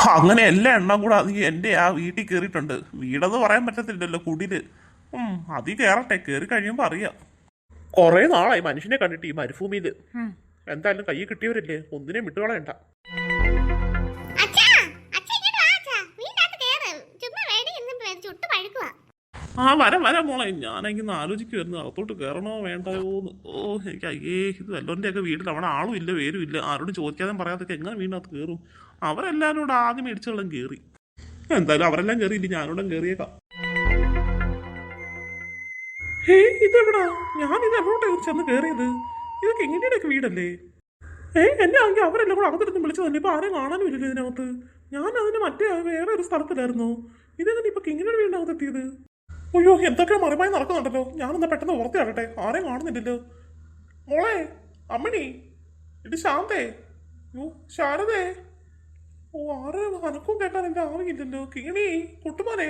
അങ്ങനെ എല്ലാ എണ്ണം കൂടെ അത് എൻ്റെ ആ വീട്ടിൽ കയറിയിട്ടുണ്ട്. വീടെന്ന് പറയാൻ പറ്റത്തില്ലല്ലോ, കുടില്. അതി കയറട്ടെ, കയറി കഴിയുമ്പോൾ അറിയാം. കുറേ നാളായി മനുഷ്യനെ കണ്ടിട്ട് ഈ മരുഭൂമിയിൽ. എന്തായാലും കൈ കിട്ടിയവരല്ലേ, ഒന്നിനെയും വിട്ടുകളയണ്ട. വരാം മോളെ. ഞാനെങ്കിൽ ആലോചിക്കുമായിരുന്നു അകത്തോട്ട് കയറണോ വേണ്ടയോന്ന്. എനിക്ക് അയ്യേ, ഇത് വല്ലവൻ്റെയൊക്കെ വീട്ടിൽ അവിടെ ആളും ഇല്ല പേരും ഇല്ല, ആരോടും ചോദിക്കാതെ പറയാതൊക്കെ എങ്ങനെ വീടിനകത്ത് കയറും. അവരെല്ലാവരും കൂടെ ആദ്യം മേടിച്ചെല്ലാം കയറി. എന്തായാലും അവരെല്ലാം കയറിയില്ല, ഞാനോടും കയറിയേക്കാം. ഇതെവിടാ? ഞാനിത് എവിടോട്ടെ ചെന്ന് കയറിയത്? ഇതൊക്കെ എങ്ങനെയൊക്കെ വീടല്ലേ? എന്നെ ആണെങ്കിൽ അവരെല്ലാം കൂടെ അകത്തിരുന്ന് വിളിച്ചു തന്നെ. ഇപ്പൊ ആരെയും കാണാനും ഇല്ലല്ലോ ഇതിനകത്ത്. ഞാൻ അതിന് മറ്റേ വേറെ ഒരു സ്ഥലത്തിലായിരുന്നു. ഇതെങ്ങനെ ഇപ്പൊ കിങ്ങിനൊരു വീടിനകത്ത് എത്തിയത്? അയ്യോ, എന്തൊക്കെ മറിമായി നടക്കുന്നുണ്ടല്ലോ. ഞാനെന്നാ പെട്ടെന്ന് ഓർത്തിയാകട്ടെ, ആരെയും കാണുന്നില്ലല്ലോ. മോളെ, അമ്മണി, ഇത് ശാന്തേ, ശാരദേ. ആരും അനക്കും കേൾക്കാൻ എന്റെ ആവില്ലല്ലോ. കിങ്ങണി, കുട്ടുമാനെ,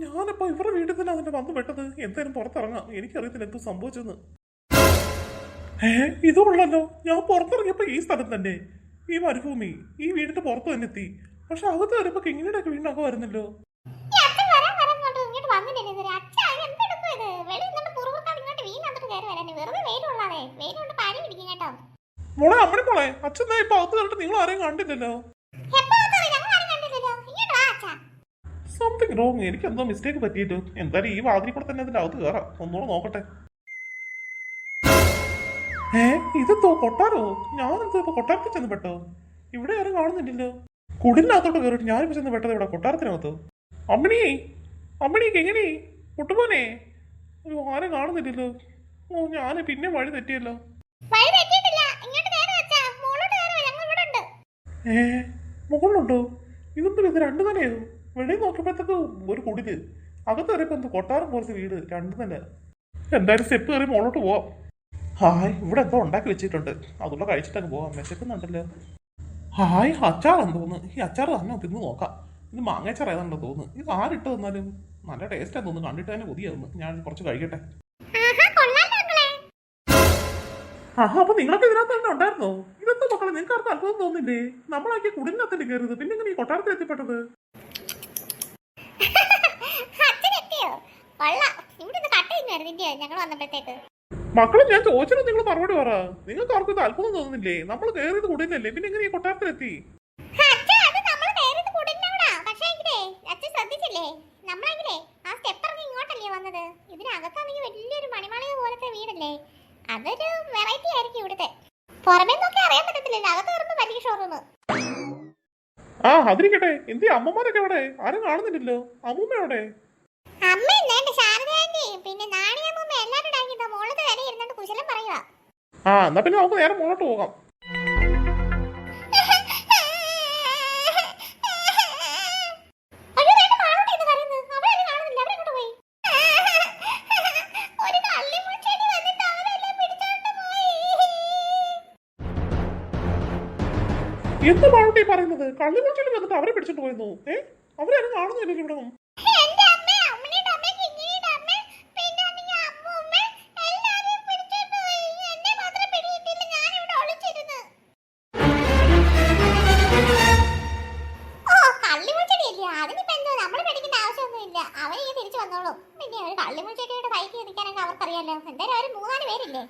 ഞാനപ്പോ ഇവരുടെ വീട്ടിൽ തന്നെ അതിന്റെ വന്നു പെട്ടത്. എന്തായാലും പുറത്തിറങ്ങാം, എനിക്കറിയത്തില്ല എന്ത് സംഭവിച്ചെന്ന്. ഇതുള്ളല്ലോ, ഞാൻ പുറത്തിറങ്ങിയപ്പോ ഈ സ്ഥലം തന്നെ, ഈ മരുഭൂമി, ഈ വീടിന്റെ പുറത്ത് തന്നെ എത്തി. പക്ഷെ അകത്ത് വരുമ്പോ കിങ്ങിനിയുടെ ഒക്കെ വീടിനകം വരുന്നല്ലോ. മോളെ, അമ്മണി മോളെ, അച്ഛൻ ഇപ്പൊ അകത്ത് കണ്ടിട്ട് നിങ്ങൾ ആരെയും കണ്ടില്ലല്ലോ. സംതിങ് റോങ്, എനിക്ക് എന്തോ മിസ്റ്റേക്ക് പറ്റിയിട്ടോ. എന്തായാലും ഈ വാതിൽ കൂടെ തന്നെ അതിന്റെ അകത്ത് കയറാം, ഒന്നുകൂടെ നോക്കട്ടെ. ഇതെന്തോ കൊട്ടാരോ? ഞാനെന്തോ ഇപ്പൊ കൊട്ടാരത്തിൽ ചെന്ന് പെട്ടോ? ഇവിടെ ആരും കാണുന്നില്ലല്ലോ. കുടിലിനകത്തോട്ട് കയറിട്ട് ഞാനിപ്പോ ചെന്ന് പെട്ടത് ഇവിടെ കൊട്ടാരത്തിനകത്തോ? അമ്മണി, അമ്മണിക്ക് എങ്ങനെ കുട്ടുപോനെ? ആരും കാണുന്നില്ലല്ലോ. ഞാൻ പിന്നെ വഴി തെറ്റിയല്ലോ. മുകളിലുണ്ടോ? ഇതെന്തോ ഇത് രണ്ടു നിലയോ? വെളിയിൽ നോക്കിയപ്പോഴത്തേക്ക് ഒരു കുടില്, അകത്ത് കയറിയപ്പോ എന്തോ കൊട്ടാരം പോലത്തെ വീട്, രണ്ടു നില. എന്തായാലും സ്റ്റെപ്പ് കയറി മുകളോട്ട് പോവാം. ഇവിടെ എന്തോ ഉണ്ടാക്കി വെച്ചിട്ടുണ്ട്, അതുള്ള കഴിച്ചിട്ടങ്ങ് പോവാം. വിശക്കുന്നുണ്ടല്ലോ. അച്ചാറാന്ന് തോന്നുന്നു. ഈ അച്ചാർ തന്നെ തിന്ന് നോക്കാം. ഇത് മാങ്ങാച്ചാർ ഏതാണെന്ന് തോന്നുന്നു. ഇത് ആരിട്ട് തന്നാലും നല്ല ടേസ്റ്റാന്ന് തോന്നുന്നു. കണ്ടിട്ട് തന്നെ കൊതിയാവുന്നു. ഞാൻ കുറച്ച് കഴിക്കട്ടെ. അപ്പൊ നിങ്ങളൊക്കെ ഇതിനകത്ത് തന്നെ ഉണ്ടായിരുന്നോ? ഇതെന്തോ മക്കളെ, നിങ്ങൾക്ക് ആർക്കും അത്ഭുതം തോന്നില്ലേ? നമ്മളാക്കി കുടിലിനകത്തല്ലേ കയറിയത്, പിന്നെ ഇങ്ങനെ ഈ കൊട്ടാരത്തിൽ എത്തിപ്പെട്ടത്? മക്കളെ, ഞാൻ ചോദിച്ചത് നിങ്ങൾ മറുപടി പറ. നിങ്ങൾക്ക് ആർക്കും ഇത് അത്ഭുതം തോന്നുന്നില്ലേ? നമ്മൾ കയറിയത് കുടിലല്ലേ, പിന്നെ എങ്ങനെ ഈ കൊട്ടാരത്തിലെത്തി? അതൊരു വെറൈറ്റി ആയിരിക്കും ഇവിടുത്തെ. പുറമേ നോക്കി അറിയാൻ പറ്റത്തില്ല, അകത്ത് വരുമ്പോ വലിയ ഷോറൂം. അതിരിക്കട്ടെ. എന്തി അമ്മമാരൊക്കെ എവിടെ? ആരും കാണുന്നില്ലല്ലോ. അമ്മൂമ്മ എവിടെ? അമ്മ എന്നെ ശാരദാന്റി പിന്നെ നാണിയമ്മൂമ്മ എല്ലാരും ഉണ്ടാക്കിട്ടോ മോളത്ത് വരെ ഇരുന്നിട്ട് കുശലം പറയുക. എന്നാ പിന്നെ നമുക്ക് നേരെ മുന്നോട്ട് പോകാം. എന്ത് പാടുട്ടി പറയുന്നത്? കള്ളിമുട്ടിൽ വന്നിട്ട് അവരെ പിടിച്ചിട്ട് പോയെന്നു. അവരാരും കാണുന്നില്ലല്ലോ ഇവിടെ. അവർക്കറിയാലോ, എന്തായാലും അവര് 3-4 പേരില്ലേ.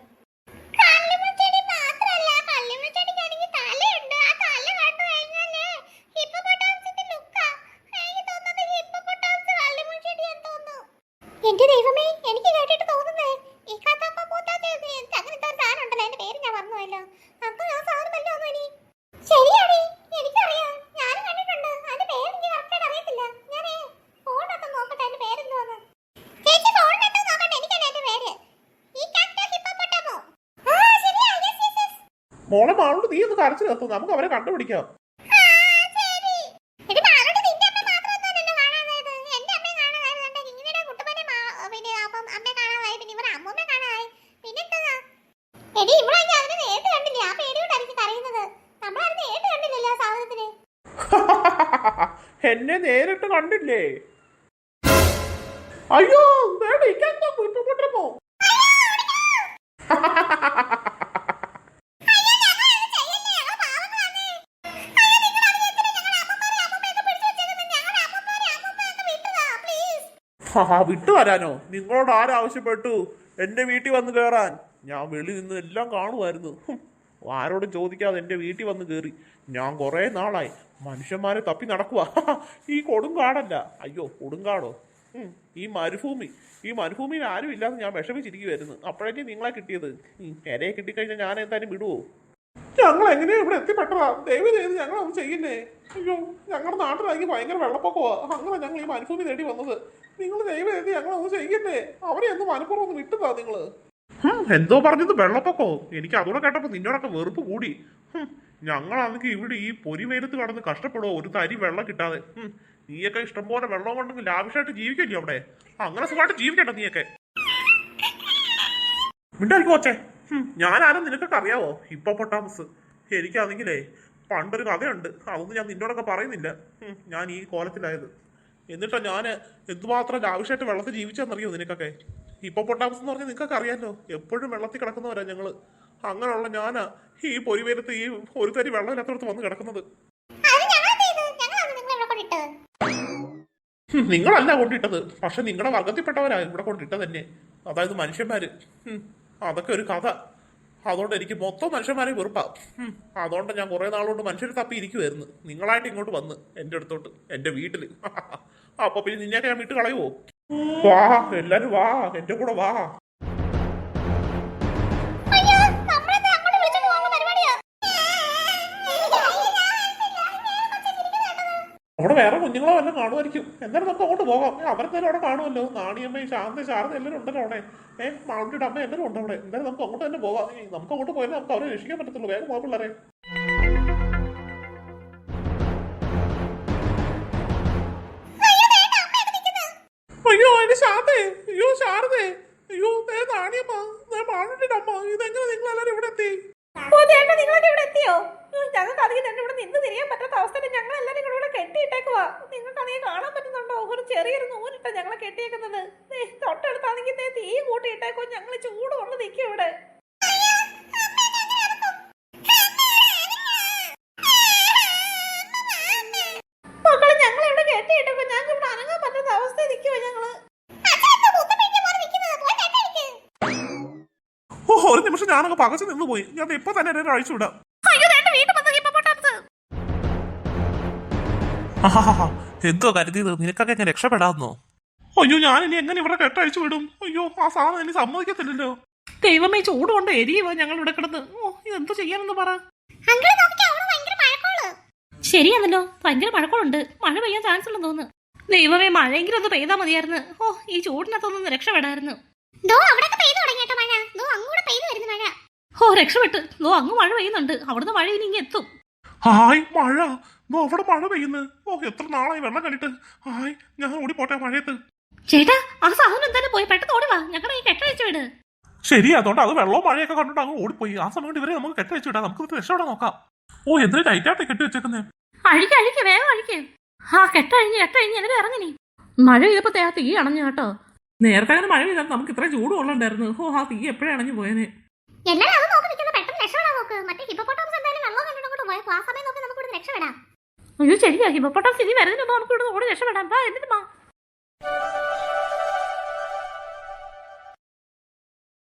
എന്റെ ദൈവമേ, എനിക്ക് കേട്ടിട്ട് തോന്നുന്നേ ഈ കാത്താപ്പ പൂത്താത്തെ അങ്ങനത്തെ ഒരു സാധനം ഉണ്ടല്ലോ, എന്റെ പേര് ഞാൻ മറന്നുപോയല്ലോ. അപ്പൊ ആ സാധനമല്ലോ ഇനി. ശരിയാടി, എനിക്കറിയാം, ഞാനും കണ്ടിട്ടുണ്ട്. അതിന്റെ പേര് എനിക്ക് കറക്റ്റായിട്ട് അറിയത്തില്ല. ഞാനേ ഫോണിനകത്ത് നോക്കട്ടെ അതിന്റെ പേരെന്തുവാന്ന്. ചേച്ചി ഫോണിനകത്ത് നോക്കട്ടെ, എനിക്കല്ല എന്റെ പേര്. ഈ കാക്ടോ ഹിപ്പോപ്പൊട്ടാമോ. ശരിയാ, യെസ് യെസ് യെസ്. മോളെ മാളോട് നീ ഒന്ന് കരച്ചു നിർത്തും, നമുക്ക് അവരെ കണ്ടുപിടിക്കാം. എന്നെ നേരിട്ട് കണ്ടില്ലേ? അയ്യോ, ഹിപ്പോപ്പൊട്ടാമോ. വിട്ടു വരാനോ? നിങ്ങളോട് ആരാവശ്യപ്പെട്ടു എന്റെ വീട്ടിൽ വന്ന് കയറാൻ? ഞാൻ വെളി നിന്ന് എല്ലാം കാണുമായിരുന്നു. ആരോടും ചോദിക്കാതെ എന്റെ വീട്ടിൽ വന്ന് കയറി. ഞാൻ കുറെ നാളായി മനുഷ്യന്മാരെ തപ്പി നടക്കുക. ഈ കൊടുങ്കാടല്ല, അയ്യോ കൊടുങ്കാടോ, ഈ മരുഭൂമിയിൽ ആരും ഇല്ലാതെ ഞാൻ വിഷമിച്ചിരിക്കുമായിരുന്നു. അപ്പോഴേക്കും നിങ്ങളെ കിട്ടിയത്. എരയെ കിട്ടിക്കഴിഞ്ഞാൽ ഞാൻ എന്തായാലും വിടുവോ? ഞങ്ങൾ എങ്ങനെയാ ഇവിടെ എത്തിപ്പെട്ടതാ? ദയവ് ചെയ്ത് ഞങ്ങളൊന്നും ചെയ്യുന്നേ. അയ്യോ, ഞങ്ങളുടെ നാട്ടിലാണെങ്കിൽ ഭയങ്കര വെള്ളപ്പൊക്കമാ. അങ്ങനെ ഞങ്ങൾ ഈ മരുഭൂമി തേടി വന്നത്. നിങ്ങൾ ദയവ് ചെയ്ത് ഞങ്ങളൊന്നും ചെയ്യുന്നേ. അവരെ ഒന്ന് മനഃപൂർവ്വം ഒന്ന് വിട്ടുതാ നിങ്ങള്. എന്തോ പറഞ്ഞത് വെള്ളപ്പൊക്കോ? എനിക്ക് അതോടെ കേട്ടപ്പോ നിന്നോടൊക്കെ വെറുപ്പ് കൂടി. ഞങ്ങളാണെങ്കിൽ ഇവിടെ ഈ പൊരി വെയിലത്ത് കടന്ന് കഷ്ടപ്പെടുവോ ഒരു തരി വെള്ളം കിട്ടാതെ. നീയൊക്കെ ഇഷ്ടംപോലെ വെള്ളം കൊണ്ടെങ്കിൽ ലാവിഷായിട്ട് ജീവിക്കല്ലേ അവിടെ? അങ്ങനെ സുഖമായിട്ട് ജീവിക്കണ്ട നീയൊക്കെ. മിണ്ടായിരിക്കും കൊച്ചേ. ഞാനാരും നിനക്കൊക്കെ അറിയാവോ? ഹിപ്പോപ്പൊട്ടാമസ്. എനിക്കാണെങ്കിലേ പണ്ടൊരു കഥയുണ്ട്. അതൊന്നും ഞാൻ നിന്നോടൊക്കെ പറയുന്നില്ല. ഞാൻ ഈ കോലത്തിലായത്. എന്നിട്ടാ ഞാൻ എന്തുമാത്രം ലാവിഷായിട്ട് വെള്ളത്തിൽ ജീവിച്ചെന്നറിയോ നിനക്കൊക്കെ? ഹിപ്പോപ്പൊട്ടാമസ് എന്ന് പറഞ്ഞാൽ നിനക്കൊക്കെ അറിയാലോ, എപ്പോഴും വെള്ളത്തിൽ കിടക്കുന്നവരാ ഞങ്ങള്. അങ്ങനെയുള്ള ഞാനാ ഈ പൊരിവേലത്ത് ഈ ഒരു തരി വെള്ളമില്ലാത്തടത്ത് വന്ന് കിടക്കുന്നത്. നിങ്ങളല്ല കൊണ്ടിട്ടത്, പക്ഷെ നിങ്ങളുടെ വർഗത്തിൽപ്പെട്ടവരാ ഇവിടെ കൊണ്ടിട്ടത് തന്നെ. അതായത് മനുഷ്യന്മാര്. അതൊക്കെ ഒരു കഥ. അതുകൊണ്ട് എനിക്ക് മൊത്തം മനുഷ്യന്മാരെ വെറുപ്പാ. അതുകൊണ്ട് ഞാൻ കുറെ നാളുകൊണ്ട് മനുഷ്യരെ തപ്പി ഇരിക്കുവായിരുന്നു. നിങ്ങളായിട്ട് ഇങ്ങോട്ട് വന്ന് എന്റെ അടുത്തോട്ട്, എന്റെ വീട്ടില്. അപ്പൊ പിന്നെ നിന്നെയൊക്കെ ഞാൻ വിട്ട് കളയുവോ? വാ, എല്ലാരും വാ, എന്റെ കൂടെ വാ. അവിടെ വേറെ കുഞ്ഞുങ്ങളോ വല്ലതും കാണുമായിരിക്കും. എന്തായാലും നമുക്ക് അങ്ങോട്ട് പോകാം. അവരെന്തായാലും അവിടെ കാണുമല്ലോ. നാണിയമ്മയും ശാന്ത ശാരദ എല്ലാവരും ഉണ്ടല്ലോ അവിടെ. മാളുട്ടിയുടെ അമ്മ എല്ലാവരും ഉണ്ട് അവിടെ. എന്തായാലും നമുക്ക് അങ്ങോട്ട് തന്നെ പോകാം. നമുക്ക് അങ്ങോട്ട് പോയാലും നമുക്ക് അവരെ രക്ഷിക്കാൻ പറ്റത്തുള്ളൂ. വേഗം പോകാം പിള്ളേരെ. അയ്യോ എന്റെ ശാന്തേ, അയ്യോ ശാരദേ, അയ്യോ നാണിയമ്മ, മാളുട്ടിയുടെ അമ്മ, ഇതെങ്ങനെ നിങ്ങൾ എല്ലാവരും ഇവിടെ എത്തി? നിങ്ങളൊക്കെ ഇവിടെ എത്തിയോ? ഞങ്ങൾക്ക് അധികം തന്നെ ഇവിടെ നിന്ന് തിരിയാൻ പറ്റാത്ത അവസ്ഥയിൽ ഞങ്ങൾ എല്ലാരും ഇവിടെ കെട്ടിയിട്ടേക്കുവാ. നിങ്ങൾക്ക് അധികം കാണാൻ പറ്റുന്നുണ്ടോ? ഒരു ചെറിയൊരു നൂലിട്ട ഞങ്ങളെ കെട്ടിയേക്കുന്നത്. തൊട്ടടുത്താണെങ്കിൽ തീ കൂട്ടിയിട്ടേക്കോ. ഞങ്ങൾ ചൂട് കൊണ്ട് നിൽക്കും ഇവിടെ. മക്കളെ ഞങ്ങൾ ഇവിടെ കെട്ടിയിട്ടേക്കോ. ഞങ്ങൾക്ക് ഇവിടെ അനങ്ങാൻ പറ്റാത്ത അവസ്ഥയിൽ നിൽക്കുവാ ഞങ്ങള്. ഒരു നിമിഷം ഞാനങ്ങ് പകച്ചു നിന്ന് പോയി. ഞാൻ ഇപ്പൊ തന്നെ എന്നെ അഴിച്ചു വിടാം. എന്തോ കരുതിയത്? നിനക്കൊക്കെ എങ്ങനെ രക്ഷപ്പെടാമെന്നോ? അയ്യോ, ഞാൻ ഇനി എങ്ങനെ ഇവിടെ കെട്ടഴിച്ചു വിടും? അയ്യോ, ആ സാധനം എനിക്ക് സമ്മതിക്കത്തില്ലല്ലോ. ദൈവമേ, ചൂട് കൊണ്ട് എരിയുവോ ഞങ്ങൾ ഇവിടെ കിടന്ന്. ഇതെന്തോ ചെയ്യാനെന്ന് പറ. ശരിയാണല്ലോ, ഭയങ്കര മഴക്കോളുണ്ട്. മഴ പെയ്യാൻ ചാൻസ് ഉണ്ടെന്ന് തോന്നുന്നു. ദൈവമേ, മഴയെങ്കിലും ഒന്ന് പെയ്താൽ മതിയായിരുന്നു. ഈ ചൂടിനകത്തൊന്നും രക്ഷപ്പെടായിരുന്നു. രക്ഷപ്പെട്ട്. അങ്ങ് മഴ പെയ്യുന്നുണ്ട്. അവിടുന്ന് മഴ ഇനി ഇങ്ങ് എത്തും. ഹായ് മഴ, അവിടെ മഴ പെയ്യുന്നു. എത്ര നാളായി വെള്ളം കണ്ടിട്ട്. ഹായ്, ഞാൻ ഓടിപ്പോട്ടെ മഴയത്ത്. ചേട്ടാ, ആ സാധനം എന്തായാലും പോയി പെട്ടെന്ന് ഓടിവാ. ഞങ്ങളുടെ ഈ കെട്ടഴിച്ചു വിട്. ശരി, അതുകൊണ്ട് അത് വെള്ളവും മഴയൊക്കെ കണ്ടിട്ട് അങ്ങ് ഓടിപ്പോയി. ആ സമയം ഇവരെ നമുക്ക് കെട്ടഴിച്ചു വിടാം. നമുക്ക് രക്ഷപ്പെടാൻ നോക്കാം. എന്തിനാ ടൈറ്റായിട്ട് കെട്ടി വെച്ചേക്കുന്നേ? അഴിക്ക് വേഗം അഴിക്ക്. കെട്ടഴിഞ്ഞ് എല്ലാവരും ഇറങ്ങിനി. മഴ ചെയ്തപ്പോ ആ തീ അണഞ്ഞു കേട്ടോ. നേരത്തെ അങ്ങനെ മഴ പെയ്താൽ നമുക്ക് ഇത്രയും ചൂട് കൊള്ളണ്ടായിരുന്നു. ആ തീ എപ്പോഴും അണഞ്ഞു പോയേനെ. അയ്യോ ശരിയാ, ഹിപ്പോപ്പൊട്ടാമസ് ഇനി വരുന്നതിന് മുമ്പ് നമുക്ക് ഇവിടെ ഓടി രക്ഷപ്പെടാം. എന്നിട്ട്